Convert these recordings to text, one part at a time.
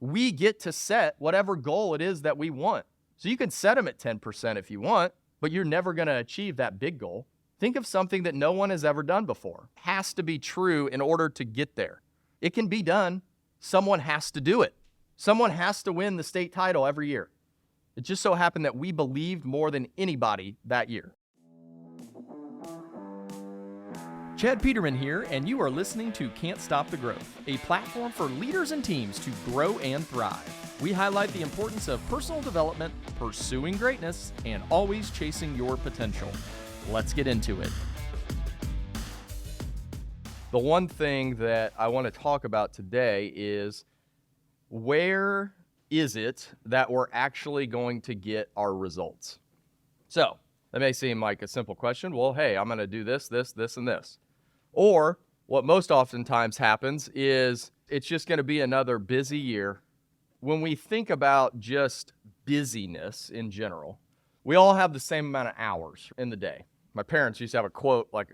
We get to set whatever goal it is that we want. So you can set them at 10% if you want, but you're never going to achieve that big goal. Think of something that no one has ever done before. It has to be true in order to get there. It can be done. Someone has to do it. Someone has to win the state title every year. It just so happened that we believed more than anybody that year. Chad Peterman here, and you are listening to Can't Stop the Growth, a platform for leaders and teams to grow and thrive. We highlight the importance of personal development, pursuing greatness, and always chasing your potential. Let's get into it. The one thing that I want to talk about today is where is it that we're actually going to get our results? So that may seem like a simple question. Well, hey, I'm going to do this, this, this, and this. Or what most oftentimes happens is it's just going to be another busy year. When we think about just busyness in general, we all have the same amount of hours in the day. My parents used to have a quote like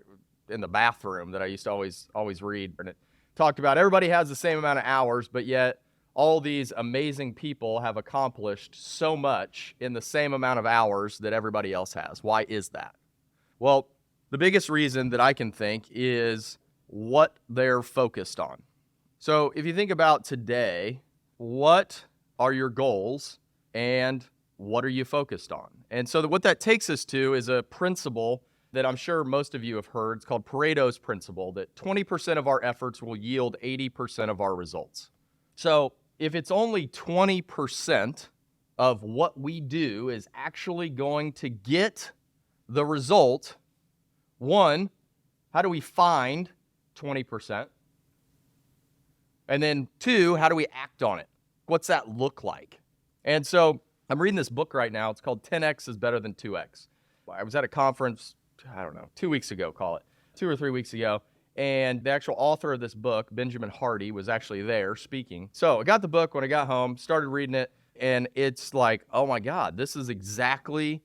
in the bathroom that I used to always read, and it talked about everybody has the same amount of hours, but yet all these amazing people have accomplished so much in the same amount of hours that everybody else has. Why is that? Well, the biggest reason that I can think is what they're focused on. So if you think about today, what are your goals and what are you focused on? And so what that takes us to is a principle that I'm sure most of you have heard. It's called Pareto's principle, that 20% of our efforts will yield 80% of our results. So if it's only 20% of what we do is actually going to get the result, one, how do we find 20%? And then two, how do we act on it? What's that look like? And so I'm reading this book right now. It's called 10X is Better Than 2X. I was at a conference, 2 weeks ago, call it, 2 or 3 weeks ago. And the actual author of this book, Benjamin Hardy, was actually there speaking. So I got the book when I got home, started reading it, and it's like, oh my God, this is exactly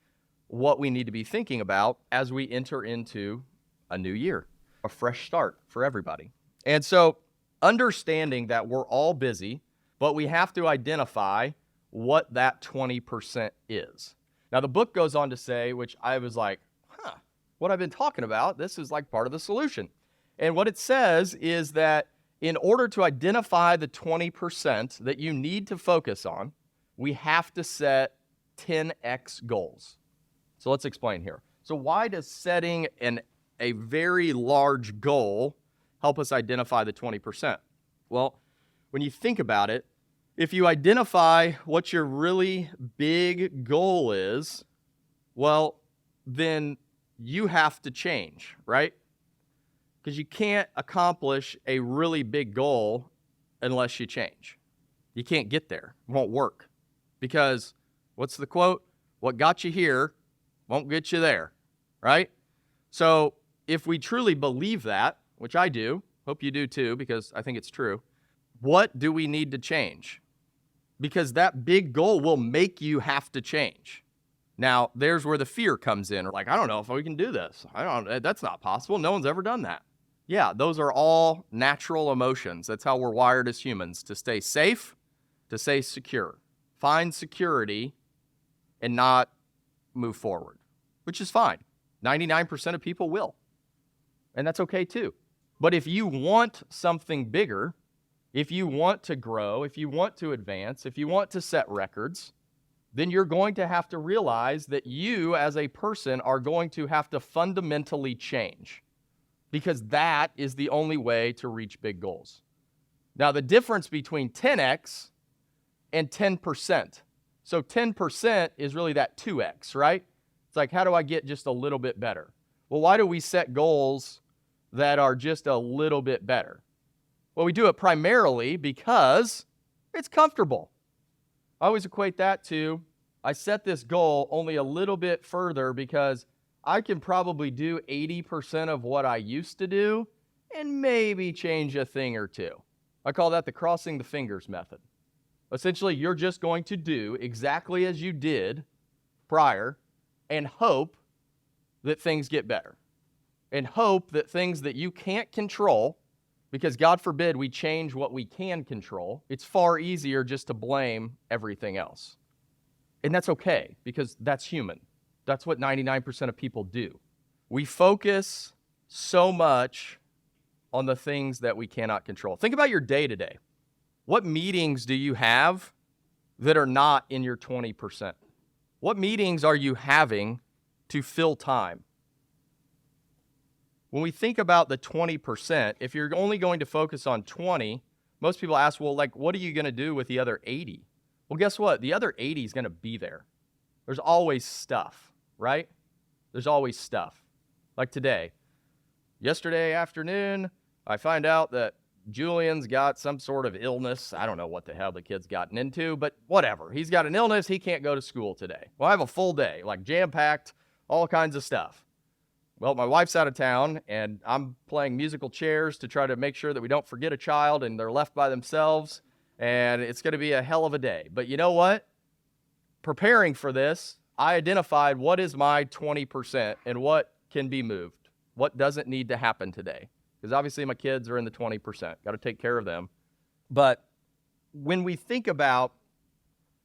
what we need to be thinking about as we enter into a new year, a fresh start for everybody. And so understanding that we're all busy, but we have to identify what that 20% is. Now, the book goes on to say, which I was like, what I've been talking about, this is like part of the solution. And what it says is that in order to identify the 20% that you need to focus on, we have to set 10x goals. So let's explain here. So why does setting a very large goal help us identify the 20%? Well, when you think about it, if you identify what your really big goal is, well, then you have to change, right? Because you can't accomplish a really big goal unless you change. You can't get there. It won't work. Because what's the quote? What got you here won't get you there, right? So if we truly believe that, which I do, hope you do too, because I think it's true, what do we need to change? Because that big goal will make you have to change. Now, there's where the fear comes in. Like, I don't know if we can do this. That's not possible. No one's ever done that. Yeah, those are all natural emotions. That's how we're wired as humans, to stay safe, to stay secure. Find security and not move forward, which is fine. 99% of people will. And that's okay too. But if you want something bigger, if you want to grow, if you want to advance, if you want to set records, then you're going to have to realize that you as a person are going to have to fundamentally change, because that is the only way to reach big goals. Now, the difference between 10x and 10%. So 10% is really that 2x, right? It's like, how do I get just a little bit better? Well, why do we set goals that are just a little bit better? Well, we do it primarily because it's comfortable. I always equate that to, I set this goal only a little bit further because I can probably do 80% of what I used to do and maybe change a thing or two. I call that the crossing the fingers method. Essentially, you're just going to do exactly as you did prior and hope that things get better. And hope that things that you can't control, Because God forbid we change what we can control. It's far easier just to blame everything else. And that's okay, because that's human. That's what 99% of people do. We focus so much on the things that we cannot control. Think about your day today. What meetings do you have that are not in your 20%? What meetings are you having to fill time? When we think about the 20%, if you're only going to focus on 20, most people ask, well, like, what are you going to do with the other 80? Well, guess what? The other 80 is going to be there. There's always stuff, right? There's always stuff. Like today. Yesterday afternoon, I find out that Julian's got some sort of illness. I don't know what the hell the kid's gotten into, but whatever. He's got an illness. He can't go to school today. Well, I have a full day, like jam-packed, all kinds of stuff. Well, my wife's out of town, and I'm playing musical chairs to try to make sure that we don't forget a child and they're left by themselves, and it's going to be a hell of a day. But you know what? Preparing for this, I identified what is my 20% and what can be moved, what doesn't need to happen today. Because obviously my kids are in the 20%. Got to take care of them. But when we think about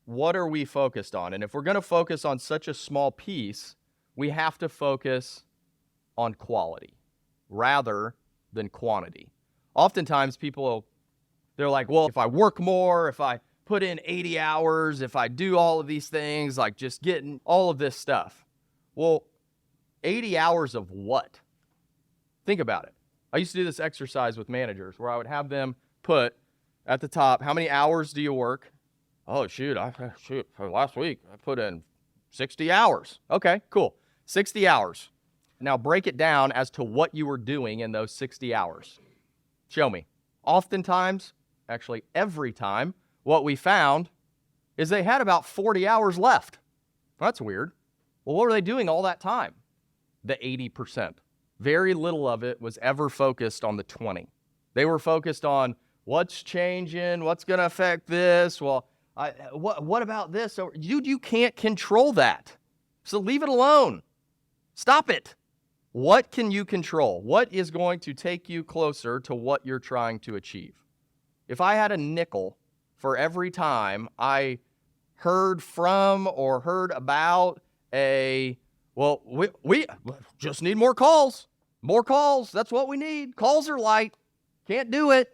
what are we focused on, and if we're going to focus on such a small piece, we have to focus on quality rather than quantity. Oftentimes people, they're like, well, if I work more, if I put in 80 hours, if I do all of these things, like just getting all of this stuff. Well, 80 hours of what? Think about it. I used to do this exercise with managers where I would have them put at the top, how many hours do you work? Oh, shoot, last week I put in 60 hours. Okay, cool. 60 hours. Now break it down as to what you were doing in those 60 hours. Show me. Oftentimes, actually every time, what we found is they had about 40 hours left. That's weird. Well, what were they doing all that time? The 80%. Very little of it was ever focused on the 20. They were focused on what's changing, what's going to affect this. Well, what about this? Dude, you can't control that. So leave it alone. Stop it. What can you control? What is going to take you closer to what you're trying to achieve? If I had a nickel for every time I heard from or heard about well, we just need more calls. More calls. That's what we need. Calls are light. Can't do it.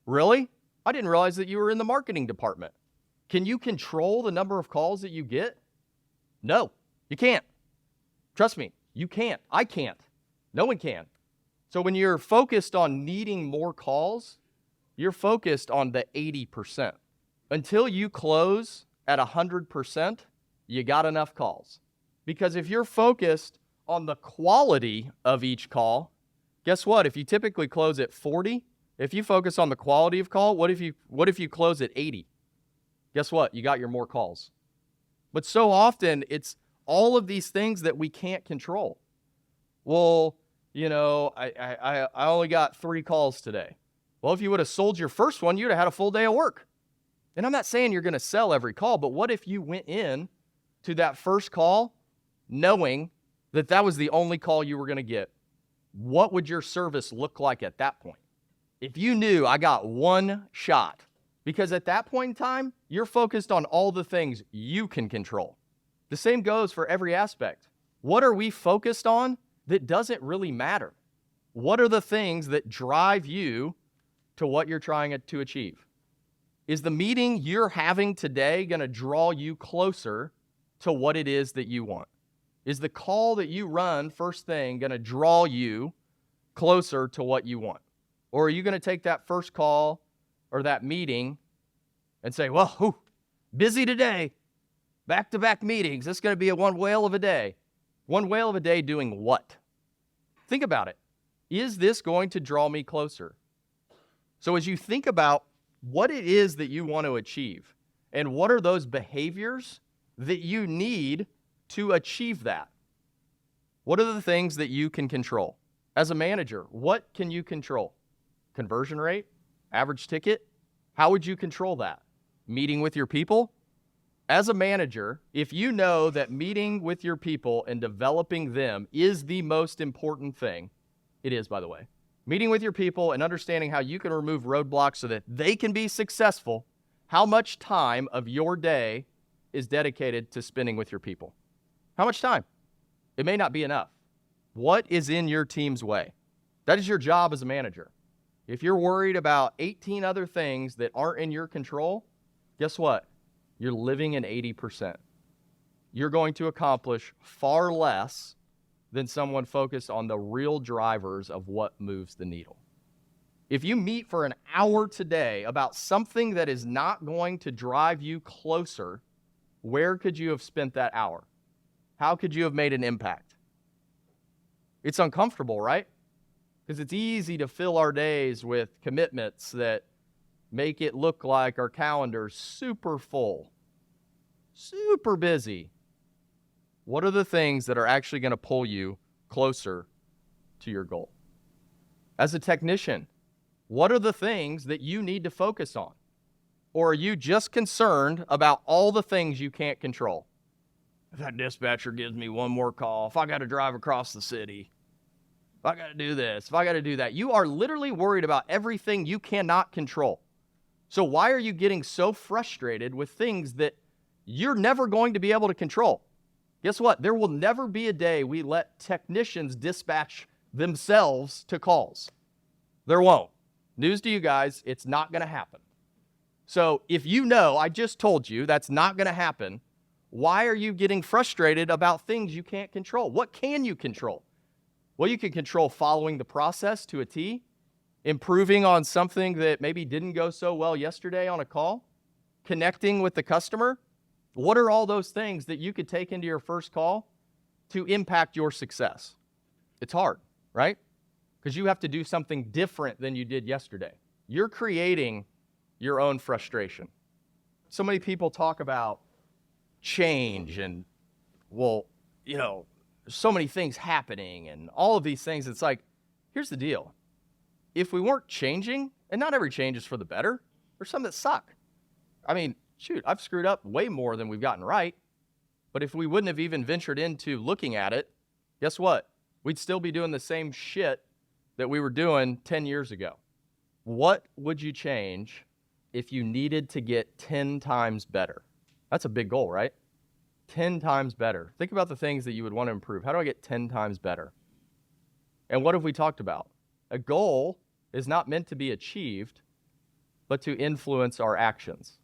Really? I didn't realize that you were in the marketing department. Can you control the number of calls that you get? No, you can't. Trust me, you can't. I can't. No one can. So when you're focused on needing more calls, you're focused on the 80%. Until you close at 100%, you got enough calls. Because if you're focused on the quality of each call, guess what? If you typically close at 40, if you focus on the quality of call, what if you close at 80? Guess what? You got your more calls. But so often it's all of these things that we can't control. Well, you know, I only got 3 calls today. Well, if you would have sold your first one, you'd have had a full day of work. And I'm not saying you're going to sell every call, but what if you went in to that first call knowing that that was the only call you were going to get? What would your service look like at that point? If you knew I got one shot, because at that point in time, you're focused on all the things you can control. The same goes for every aspect. What are we focused on that doesn't really matter? What are the things that drive you to what you're trying to achieve? Is the meeting you're having today going to draw you closer to what it is that you want? Is the call that you run first thing going to draw you closer to what you want? Or are you going to take that first call or that meeting and say, well, busy today, back-to-back meetings. This is going to be a one whale of a day. One whale of a day doing what? Think about it. Is this going to draw me closer? So as you think about what it is that you want to achieve and what are those behaviors that you need to achieve that, what are the things that you can control? As a manager, what can you control? Conversion rate? Average ticket? How would you control that? Meeting with your people? As a manager, if you know that meeting with your people and developing them is the most important thing, it is, by the way. Meeting with your people and understanding how you can remove roadblocks so that they can be successful. How much time of your day is dedicated to spending with your people? How much time? It may not be enough. What is in your team's way? That is your job as a manager. If you're worried about 18 other things that aren't in your control, guess what? You're living in 80%. You're going to accomplish far less than someone focused on the real drivers of what moves the needle. If you meet for an hour today about something that is not going to drive you closer, where could you have spent that hour? How could you have made an impact? It's uncomfortable, right? Because it's easy to fill our days with commitments that make it look like our calendar's super full, super busy. What are the things that are actually going to pull you closer to your goal? As a technician, what are the things that you need to focus on? Or are you just concerned about all the things you can't control? If that dispatcher gives me one more call, if I got to drive across the city, if I got to do this, if I got to do that, you are literally worried about everything you cannot control. So why are you getting so frustrated with things that you're never going to be able to control? Guess what? There will never be a day we let technicians dispatch themselves to calls. There won't. News to you guys, it's not going to happen. So if you know, I just told you that's not going to happen, why are you getting frustrated about things you can't control? What can you control? Well, you can control following the process to a T, improving on something that maybe didn't go so well yesterday on a call, connecting with the customer. What are all those things that you could take into your first call to impact your success? It's hard, right? Because you have to do something different than you did yesterday. You're creating your own frustration. So many people talk about change and, well, there's so many things happening and all of these things. It's like, here's the deal. If we weren't changing, and not every change is for the better, there's some that suck. I mean, shoot, I've screwed up way more than we've gotten right. But if we wouldn't have even ventured into looking at it, guess what? We'd still be doing the same shit that we were doing 10 years ago. What would you change if you needed to get 10 times better? That's a big goal, right? 10 times better. Think about the things that you would want to improve. How do I get 10 times better? And what have we talked about? A goal is not meant to be achieved, but to influence our actions.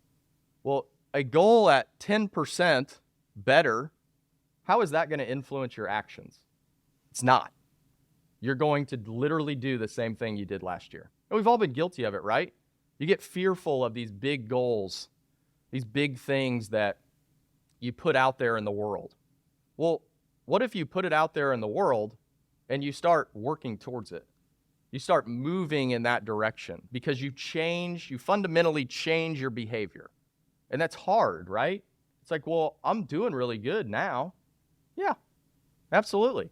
Well, a goal at 10% better, how is that going to influence your actions? It's not. You're going to literally do the same thing you did last year. And we've all been guilty of it, right? You get fearful of these big goals, these big things that you put out there in the world. Well, what if you put it out there in the world and you start working towards it? You start moving in that direction because you fundamentally change your behavior. And that's hard, right? It's like, well, I'm doing really good now. Yeah, absolutely.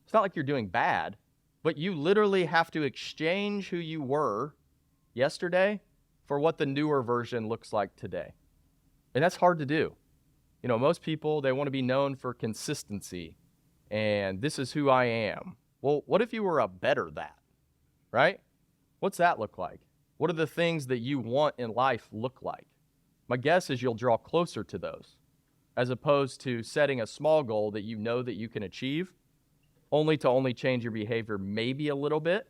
It's not like you're doing bad, but you literally have to exchange who you were yesterday for what the newer version looks like today. And that's hard to do. Most people, they want to be known for consistency and this is who I am. Well, what if you were a better that, right? What's that look like? What are the things that you want in life look like? My guess is you'll draw closer to those as opposed to setting a small goal that you know that you can achieve only to change your behavior maybe a little bit.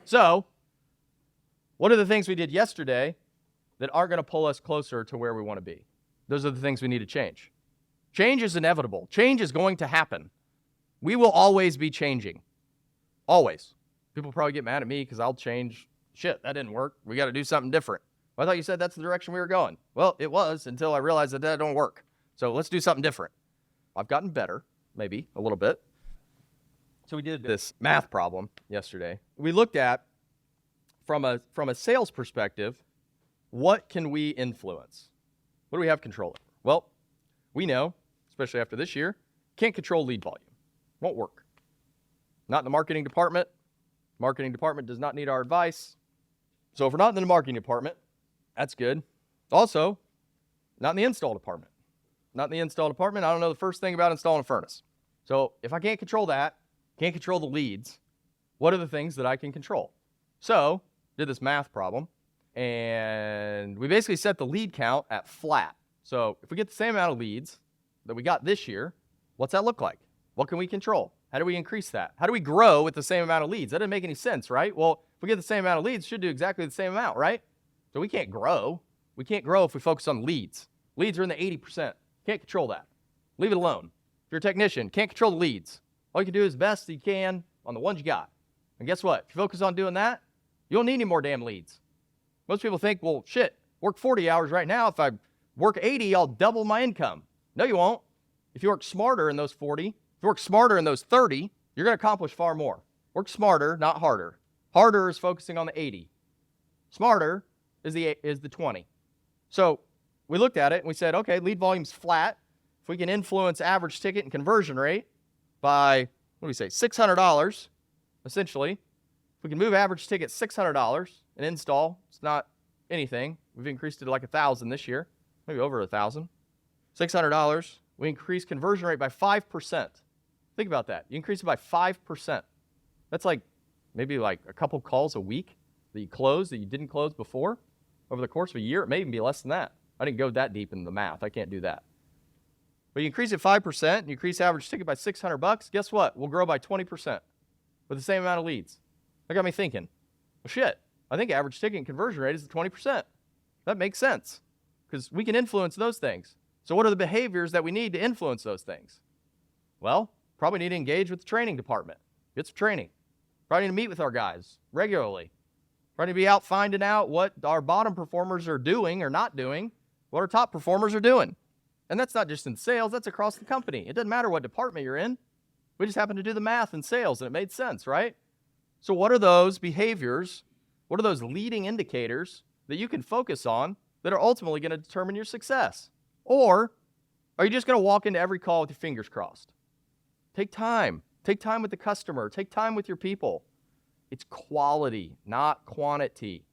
So, what are the things we did yesterday that aren't going to pull us closer to where we want to be? Those are the things we need to change. Change is inevitable. Change is going to happen. We will always be changing. Always. People probably get mad at me because I'll change. Shit, that didn't work. We got to do something different. I thought you said that's the direction we were going. Well, it was until I realized that don't work. So let's do something different. I've gotten better, maybe a little bit. So we did this math problem yesterday. We looked at, from a sales perspective, what can we influence? What do we have control over? Well, we know, especially after this year, can't control lead volume. Won't work. Not in the marketing department. Marketing department does not need our advice. So if we're not in the marketing department, that's good. Also, not in the install department. Not in the install department. I don't know the first thing about installing a furnace. So if I can't control that, can't control the leads, What are the things that I can control? So, did this math problem, and we basically set the lead count at flat. So, if we get the same amount of leads that we got this year, what's that look like? What can we control? How do we increase that? How do we grow with the same amount of leads? That doesn't make any sense, right? Well, if we get the same amount of leads, it should do exactly the same amount, right? So we can't grow. We can't grow if we focus on leads. Leads are in the 80%. Can't control that. Leave it alone. If you're a technician, can't control the leads. All you can do is best you can on the ones you got. And guess what? If you focus on doing that, you don't need any more damn leads. Most people think, well, shit, work 40 hours right now. If I work 80, I'll double my income. No, you won't. If you work smarter in those 40, if you work smarter in those 30, you're going to accomplish far more. Work smarter, not harder. Harder is focusing on the 80. Smarter is the 20. So we looked at it and we said, okay, lead volume's flat. If we can influence average ticket and conversion rate by, what do we say, $600, essentially. If we can move average ticket $600, an install, it's not anything. We've increased it to like 1,000 this year, maybe over 1,000. $600, we increase conversion rate by 5%. Think about that. You increase it by 5%. That's like maybe like a couple calls a week that you close that you didn't close before over the course of a year. It may even be less than that. I didn't go that deep in the math. I can't do that. But you increase it 5%, and you increase average ticket by $600. Guess what? We'll grow by 20% with the same amount of leads. That got me thinking, well, shit, I think average ticket and conversion rate is 20%. That makes sense because we can influence those things. So what are the behaviors that we need to influence those things? Well, probably need to engage with the training department. Get some training. Probably need to meet with our guys regularly. Probably need to be out finding out what our bottom performers are doing or not doing, what our top performers are doing. And that's not just in sales, that's across the company. It doesn't matter what department you're in. We just happened to do the math in sales and it made sense, right? So what are those behaviors? What are those leading indicators that you can focus on that are ultimately going to determine your success? Or are you just going to walk into every call with your fingers crossed? Take time. Take time with the customer. Take time with your people. It's quality, not quantity.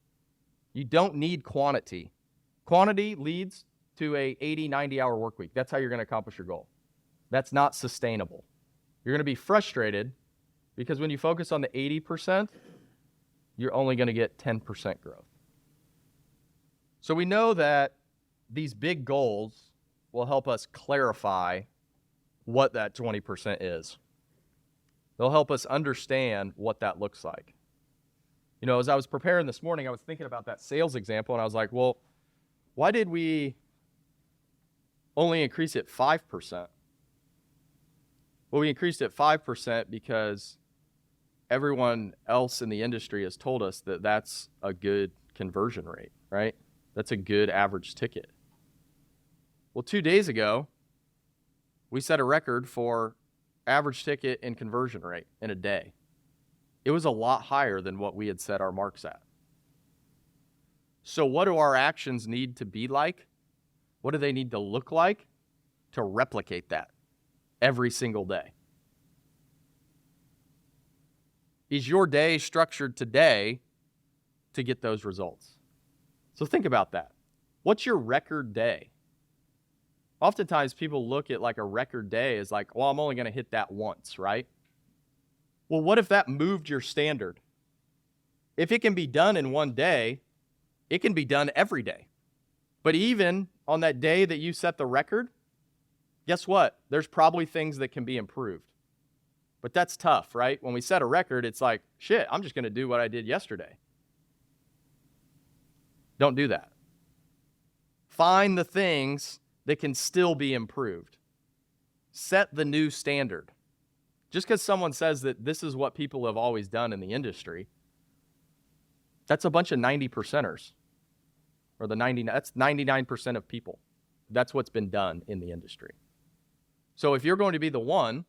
You don't need quantity. Quantity leads to a 80, 90-hour work week. That's how you're going to accomplish your goal. That's not sustainable. You're going to be frustrated because when you focus on the 80%, you're only going to get 10% growth. So we know that these big goals will help us clarify what that 20% is. They'll help us understand what that looks like. You know, as I was preparing this morning, I was thinking about that sales example, and I was like, well, why did we only increase it 5%? Well, we increased it 5% because everyone else in the industry has told us that that's a good conversion rate, right? That's a good average ticket. Well, 2 days ago, we set a record for average ticket and conversion rate in a day. It was a lot higher than what we had set our marks at. So what do our actions need to be like? What do they need to look like to replicate that every single day? Is your day structured today to get those results? So think about that. What's your record day? Oftentimes people look at like a record day as like, well, I'm only going to hit that once, right? Well, what if that moved your standard? If it can be done in one day, it can be done every day. But even on that day that you set the record, guess what? There's probably things that can be improved. But that's tough, right? When we set a record, it's like, shit, I'm just going to do what I did yesterday. Don't do that. Find the things that can still be improved. Set the new standard. Just because someone says that this is what people have always done in the industry, that's a bunch of 90%ers. Or that's 99% of people. That's what's been done in the industry. So if you're going to be the 1%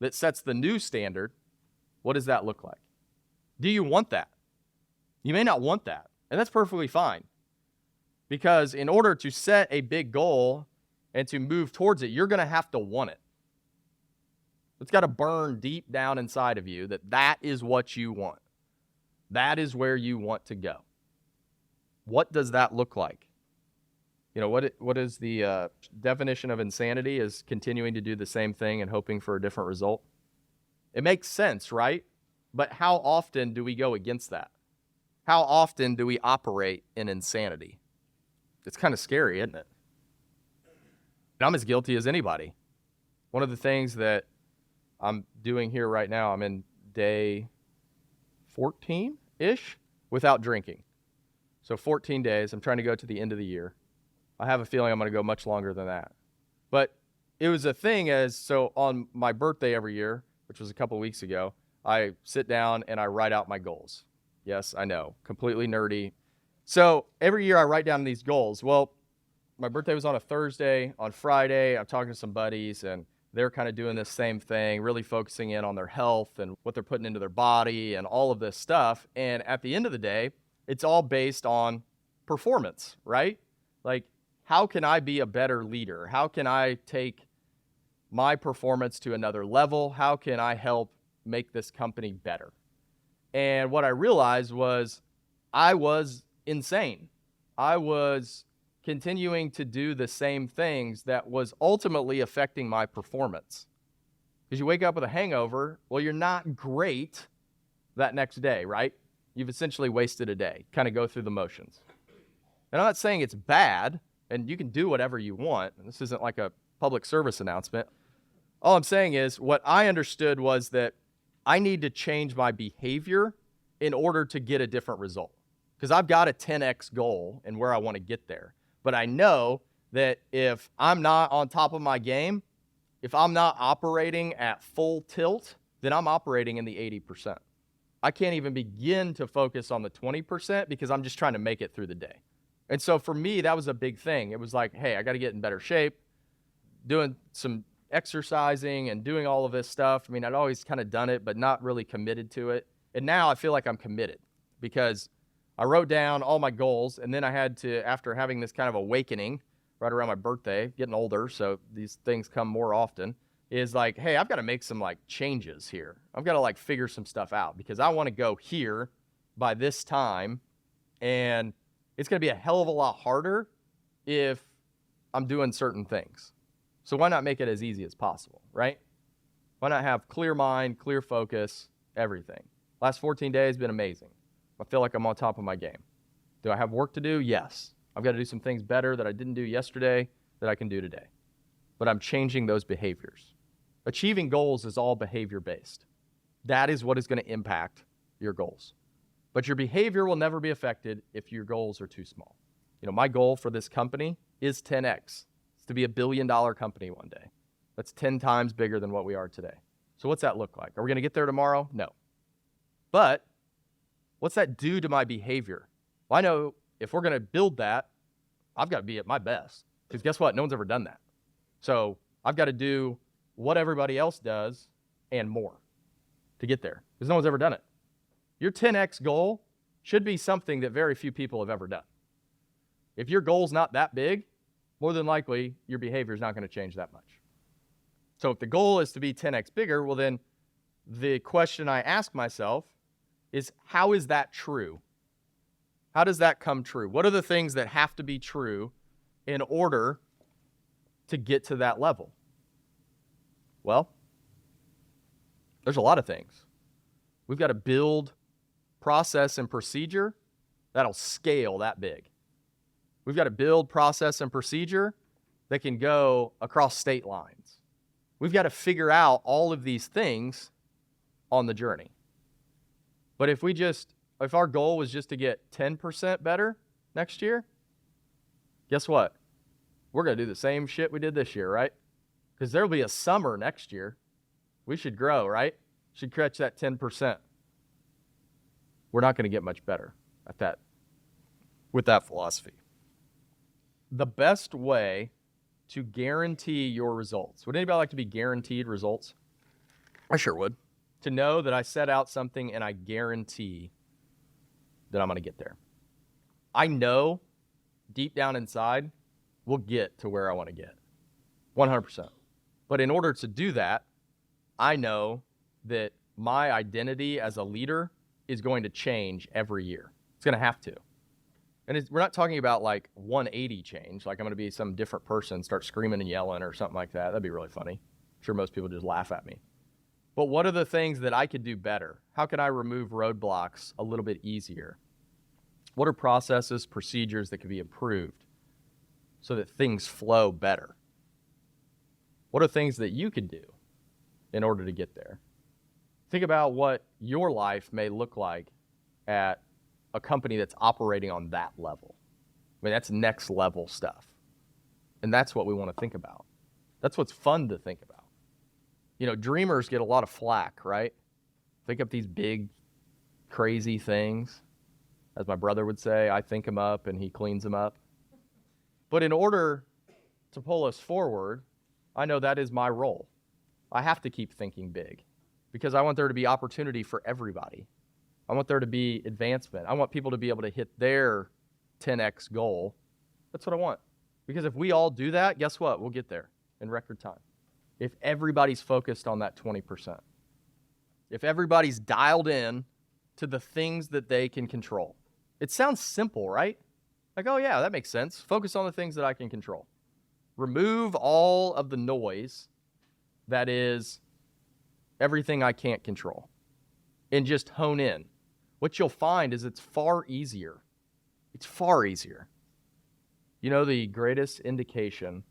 that sets the new standard, what does that look like? Do you want that? You may not want that, and that's perfectly fine. Because in order to set a big goal and to move towards it, you're going to have to want it. It's got to burn deep down inside of you that that is what you want. That is where you want to go. What does that look like? You know, what is the definition of insanity is continuing to do the same thing and hoping for a different result. It makes sense, right? But how often do we go against that? How often do we operate in insanity? It's kind of scary, isn't it? And I'm as guilty as anybody. One of the things that I'm doing here right now, I'm in day 14-ish without drinking. So 14 days. I'm trying to go to the end of the year. I have a feeling I'm going to go much longer than that. But it was a thing so on my birthday every year, which was a couple weeks ago, I sit down and I write out my goals. Yes, I know, completely nerdy. So every year I write down these goals. Well, my birthday was on a Thursday. On Friday, I'm talking to some buddies, and they're kind of doing this same thing, really focusing in on their health and what they're putting into their body and all of this stuff. And at the end of the day, it's all based on performance, right? Like, how can I be a better leader? How can I take my performance to another level? How can I help make this company better? And what I realized was I was insane. I was continuing to do the same things that was ultimately affecting my performance. Because you wake up with a hangover, well, you're not great that next day, right? You've essentially wasted a day, kind of go through the motions. And I'm not saying it's bad, and you can do whatever you want. And this isn't like a public service announcement. All I'm saying is what I understood was that I need to change my behavior in order to get a different result. Because I've got a 10x goal and where I want to get there. But I know that if I'm not on top of my game, if I'm not operating at full tilt, then I'm operating in the 80%. I can't even begin to focus on the 20% because I'm just trying to make it through the day. And so for me, that was a big thing. It was like, hey, I got to get in better shape, doing some exercising and doing all of this stuff. I mean, I'd always kind of done it, but not really committed to it. And now I feel like I'm committed because I wrote down all my goals, and then I had to, after having this kind of awakening right around my birthday, getting older, so these things come more often, is like, hey, I've got to make some like changes here. I've got to like figure some stuff out because I want to go here by this time, and it's going to be a hell of a lot harder if I'm doing certain things. So why not make it as easy as possible, right? Why not have clear mind, clear focus, everything? Last 14 days been amazing. I feel like I'm on top of my game. Do I have work to do? Yes. I've got to do some things better that I didn't do yesterday that I can do today. But I'm changing those behaviors. Achieving goals is all behavior-based. That is what is going to impact your goals. But your behavior will never be affected if your goals are too small. You know, my goal for this company is 10x. It's to be $1 billion company one day. That's 10 times bigger than what we are today. So what's that look like? Are we going to get there tomorrow? No. But what's that do to my behavior? Well, I know if we're going to build that, I've got to be at my best. Because guess what? No one's ever done that. So I've got to do what everybody else does and more to get there. Because no one's ever done it. Your 10x goal should be something that very few people have ever done. If your goal's not that big, more than likely your behavior is not going to change that much. So if the goal is to be 10x bigger, well then the question I ask myself is, how is that true? How does that come true? What are the things that have to be true in order to get to that level? Well, there's a lot of things. We've got to build process and procedure that'll scale that big. We've got to build process and procedure that can go across state lines. We've got to figure out all of these things on the journey. But if our goal was just to get 10% better next year, guess what? We're going to do the same shit we did this year, right? Because there'll be a summer next year. We should grow, right? Should catch that 10%. We're not going to get much better at that with that philosophy. The best way to guarantee your results. Would anybody like to be guaranteed results? I sure would. To know that I set out something and I guarantee that I'm going to get there. I know deep down inside we'll get to where I want to get. 100%. But in order to do that, I know that my identity as a leader is going to change every year. It's going to have to. And we're not talking about like 180 change, like I'm going to be some different person, start screaming and yelling or something like that. That'd be really funny. I'm sure most people just laugh at me. But what are the things that I could do better? How can I remove roadblocks a little bit easier? What are processes, procedures that could be improved so that things flow better? What are things that you could do in order to get there? Think about what your life may look like at a company that's operating on that level. I mean, that's next level stuff. And that's what we want to think about. That's what's fun to think about. You know, dreamers get a lot of flack, right? Think up these big, crazy things. As my brother would say, I think them up and he cleans them up. But in order to pull us forward, I know that is my role. I have to keep thinking big because I want there to be opportunity for everybody. I want there to be advancement. I want people to be able to hit their 10x goal. That's what I want. Because if we all do that, guess what? We'll get there in record time. If everybody's focused on that 20%. If everybody's dialed in to the things that they can control. It sounds simple, right? Like, oh yeah, that makes sense. Focus on the things that I can control. Remove all of the noise that is everything I can't control and just hone in. What you'll find is it's far easier. It's far easier. You know, the greatest indication,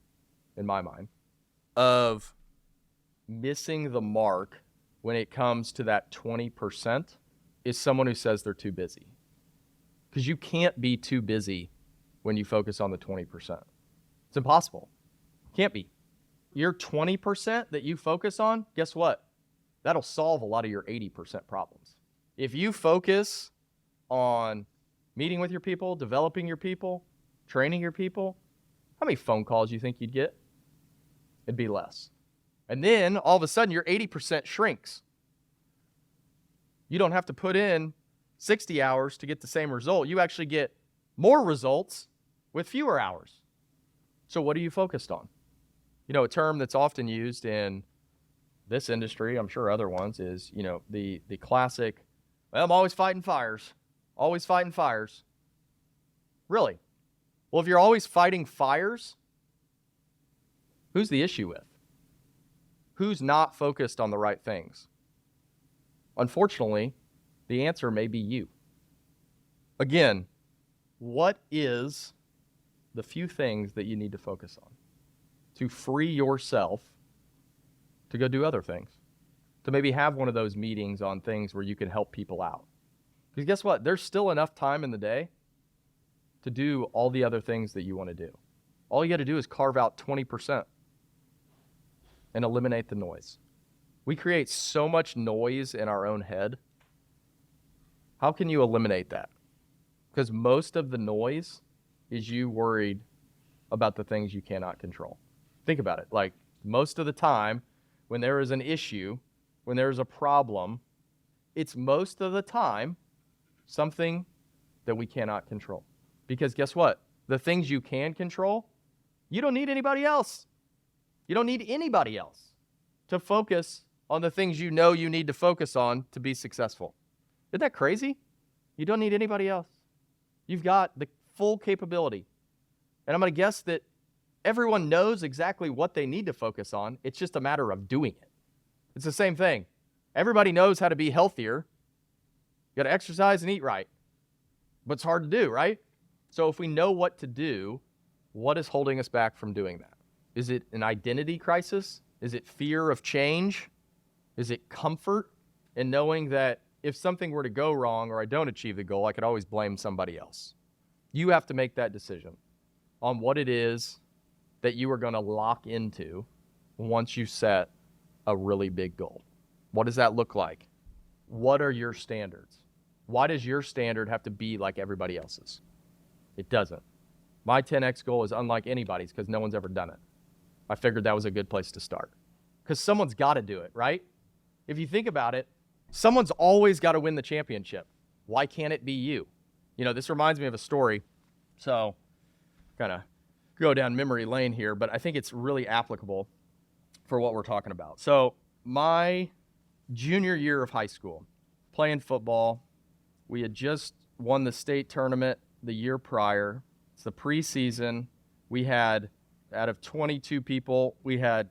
in my mind, of missing the mark when it comes to that 20% is someone who says they're too busy. Because you can't be too busy when you focus on the 20%. It's impossible. Can't be. Your 20% that you focus on, guess what? That'll solve a lot of your 80% problems. If you focus on meeting with your people, developing your people, training your people, how many phone calls do you think you'd get? It'd be less. And then all of a sudden your 80% shrinks. You don't have to put in 60 hours to get the same result. You actually get more results with fewer hours. So what are you focused on? You know, a term that's often used in this industry, I'm sure other ones, is, you know, the classic, well, I'm always fighting fires. Always fighting fires. Really? Well, if you're always fighting fires, who's the issue with? Who's not focused on the right things? Unfortunately, the answer may be you. Again, what is the few things that you need to focus on to free yourself to go do other things? To maybe have one of those meetings on things where you can help people out. Because guess what? There's still enough time in the day to do all the other things that you want to do. All you got to do is carve out 20% and eliminate the noise. We create so much noise in our own head. How can you eliminate that? Because most of the noise is you worried about the things you cannot control. Think about it. Like most of the time when there is an issue, when there is a problem, it's most of the time something that we cannot control. Because guess what? The things you can control, you don't need anybody else. You don't need anybody else to focus on the things you know you need to focus on to be successful. Isn't that crazy? You don't need anybody else. You've got the full capability. And I'm going to guess that everyone knows exactly what they need to focus on. It's just a matter of doing it. It's the same thing. Everybody knows how to be healthier. You got to exercise and eat right. But it's hard to do, right? So if we know what to do, what is holding us back from doing that? Is it an identity crisis? Is it fear of change? Is it comfort in knowing that if something were to go wrong or I don't achieve the goal, I could always blame somebody else? You have to make that decision on what it is that you are going to lock into once you set a really big goal. What does that look like? What are your standards? Why does your standard have to be like everybody else's? It doesn't. My 10x goal is unlike anybody's because no one's ever done it. I figured that was a good place to start. Because someone's got to do it, right? If you think about it, someone's always got to win the championship. Why can't it be you? You know, this reminds me of a story. So, kind of go down memory lane here, but I think it's really applicable for what we're talking about. So, my junior year of high school, playing football, we had just won the state tournament the year prior. It's the preseason. We had, out of 22 people, we had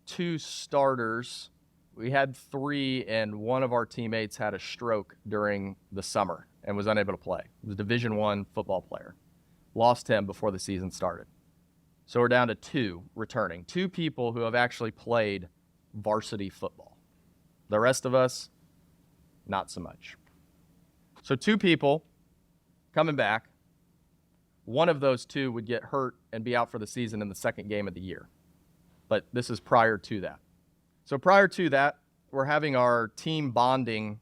2 starters We had 3, and one of our teammates had a stroke during the summer and was unable to play. He was a Division I football player. Lost him before the season started. So we're down to 2 returning. 2 people who have actually played varsity football. The rest of us, not so much. So 2 people coming back. One of those 2 would get hurt and be out for the season in the second game of the year. But this is prior to that. So prior to that, we're having our team bonding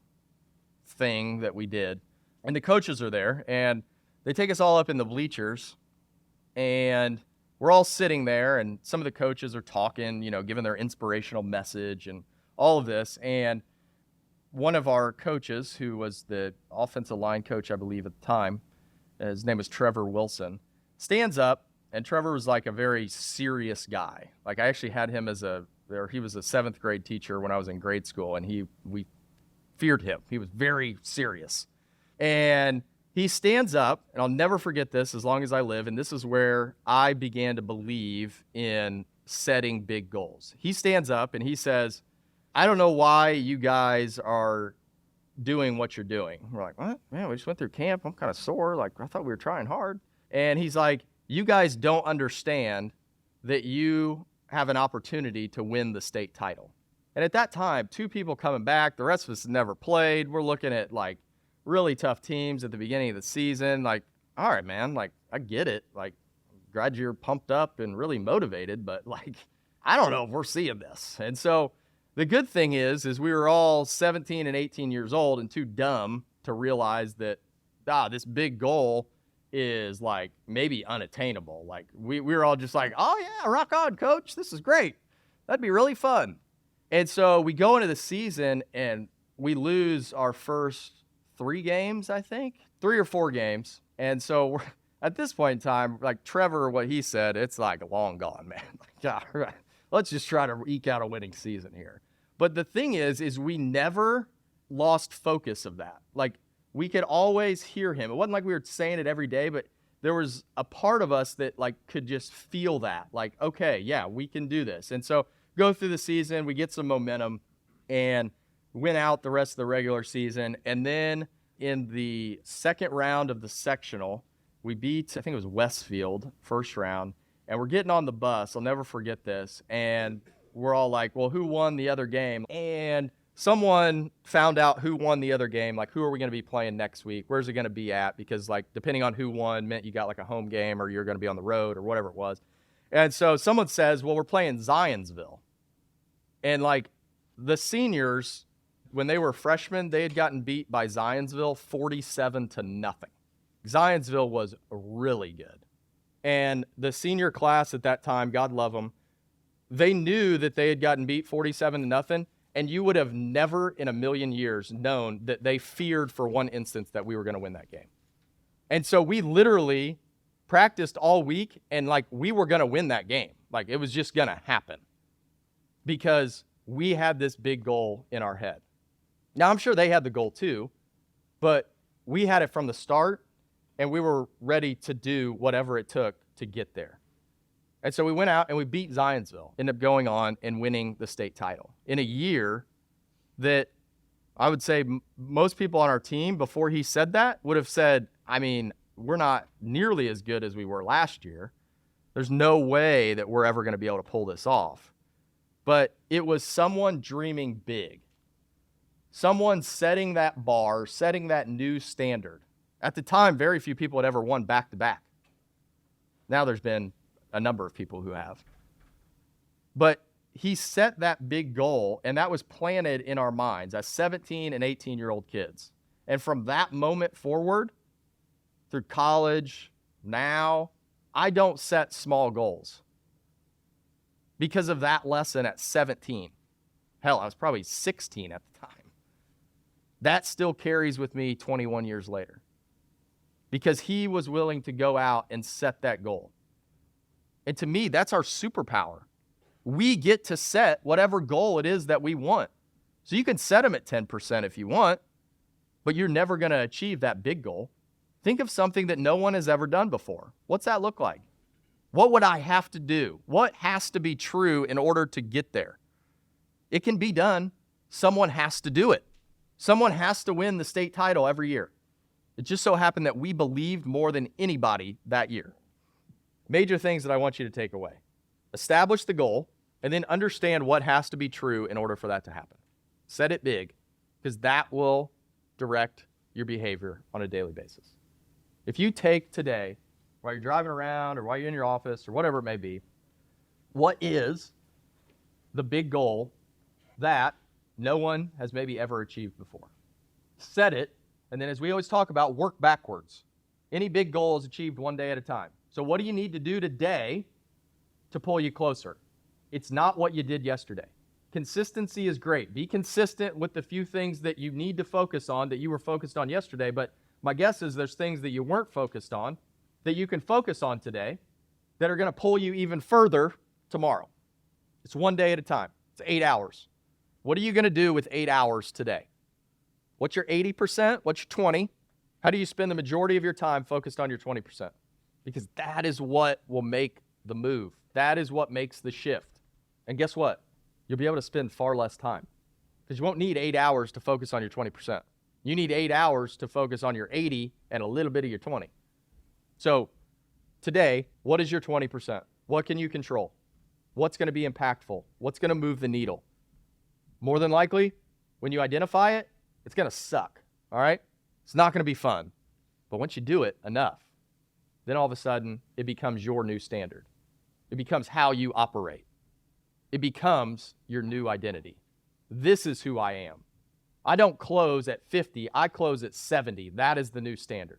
thing that we did. And the coaches are there, and they take us all up in the bleachers, and we're all sitting there, and some of the coaches are talking, giving their inspirational message and all of this. And one of our coaches, who was the offensive line coach, I believe, at the time, his name was Trevor Wilson, stands up, and Trevor was like a very serious guy. Like, I actually had him he was a 7th grade teacher when I was in grade school, and we feared him. He was very serious. And he stands up, and I'll never forget this as long as I live, and this is where I began to believe in setting big goals. He stands up, and he says, I don't know why you guys are doing what you're doing. We're like, what? Man, we just went through camp. I'm kind of sore. Like, I thought we were trying hard. And he's like, you guys don't understand that you have an opportunity to win the state title. And at that time, 2 people coming back, the rest of us never played. We're looking at like really tough teams at the beginning of the season. Like, all right, man, like, I get it. Like, glad you're pumped up and really motivated, but like, I don't know if we're seeing this. And so the good thing is we were all 17 and 18 years old and too dumb to realize that, this big goal is like maybe unattainable. Like, we were all just like, oh yeah, rock on, coach. This is great. That'd be really fun. And so we go into the season and we lose our first 3 games, I think, 3 or 4 games. And so we're, at this point in time, like Trevor, what he said, it's like long gone, man. Like, all right, let's just try to eke out a winning season here. But the thing is we never lost focus of that. Like, we could always hear him. It wasn't like we were saying it every day, but there was a part of us that like could just feel that. Like, okay, yeah, we can do this. And so go through the season, we get some momentum, and win out the rest of the regular season. And then in the second round of the sectional, we beat, I think it was Westfield, first round, and we're getting on the bus. I'll never forget this. And we're all like, well, who won the other game? And someone found out who won the other game. Like, who are we going to be playing next week? Where's it going to be at? Because, like, depending on who won meant you got, like, a home game or you're going to be on the road or whatever it was. And so someone says, well, we're playing Zionsville. And, like, the seniors, when they were freshmen, they had gotten beat by Zionsville 47-0. Zionsville was really good. And the senior class at that time, God love them, they knew that they had gotten beat 47-0. And you would have never in a million years known that they feared for one instance that we were going to win that game. And so we literally practiced all week, and like, we were going to win that game. Like, it was just going to happen because we had this big goal in our head. Now, I'm sure they had the goal too, but we had it from the start, and we were ready to do whatever it took to get there. And so we went out and we beat Zionsville, ended up going on and winning the state title in a year that I would say most people on our team before he said that would have said, I mean, we're not nearly as good as we were last year. There's no way that we're ever going to be able to pull this off. But it was someone dreaming big, someone setting that bar, setting that new standard. At the time, very few people had ever won back-to-back. Now there's been a number of people who have. But he set that big goal, and that was planted in our minds as 17 and 18-year-old kids. And from that moment forward, through college, now, I don't set small goals because of that lesson at 17. Hell, I was probably 16 at the time. That still carries with me 21 years later because he was willing to go out and set that goal. And to me, that's our superpower. We get to set whatever goal it is that we want. So you can set them at 10% if you want, but you're never going to achieve that big goal. Think of something that no one has ever done before. What's that look like? What would I have to do? What has to be true in order to get there? It can be done. Someone has to do it. Someone has to win the state title every year. It just so happened that we believed more than anybody that year. Major things that I want you to take away. Establish the goal, and then understand what has to be true in order for that to happen. Set it big, because that will direct your behavior on a daily basis. If you take today, while you're driving around or while you're in your office or whatever it may be, what is the big goal that no one has maybe ever achieved before? Set it, and then as we always talk about, work backwards. Any big goal is achieved one day at a time. So what do you need to do today to pull you closer? It's not what you did yesterday. Consistency is great. Be consistent with the few things that you need to focus on that you were focused on yesterday, but my guess is there's things that you weren't focused on that you can focus on today that are going to pull you even further tomorrow. It's one day at a time. It's 8 hours. What are you going to do with 8 hours today? What's your 80%? What's your 20? How do you spend the majority of your time focused on your 20%? Because that is what will make the move. That is what makes the shift. And guess what? You'll be able to spend far less time because you won't need 8 hours to focus on your 20%. You need 8 hours to focus on your 80 and a little bit of your 20. So today, what is your 20%? What can you control? What's going to be impactful? What's going to move the needle? More than likely, when you identify it, it's going to suck, all right? It's not going to be fun. But once you do it enough, then all of a sudden, it becomes your new standard. It becomes how you operate. It becomes your new identity. This is who I am. I don't close at 50, I close at 70. That is the new standard.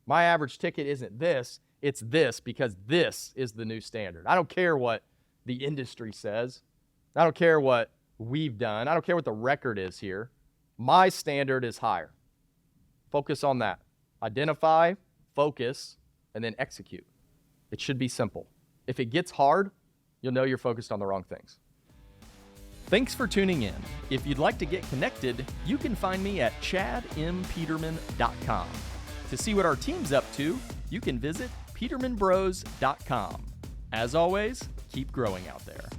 My average ticket isn't this, it's this because this is the new standard. I don't care what the industry says. I don't care what we've done. I don't care what the record is here. My standard is higher. Focus on that. Identify, focus, and then execute. It should be simple. If it gets hard, you'll know you're focused on the wrong things. Thanks for tuning in. If you'd like to get connected, you can find me at chadmpeterman.com. To see what our team's up to, you can visit petermanbros.com. As always, keep growing out there.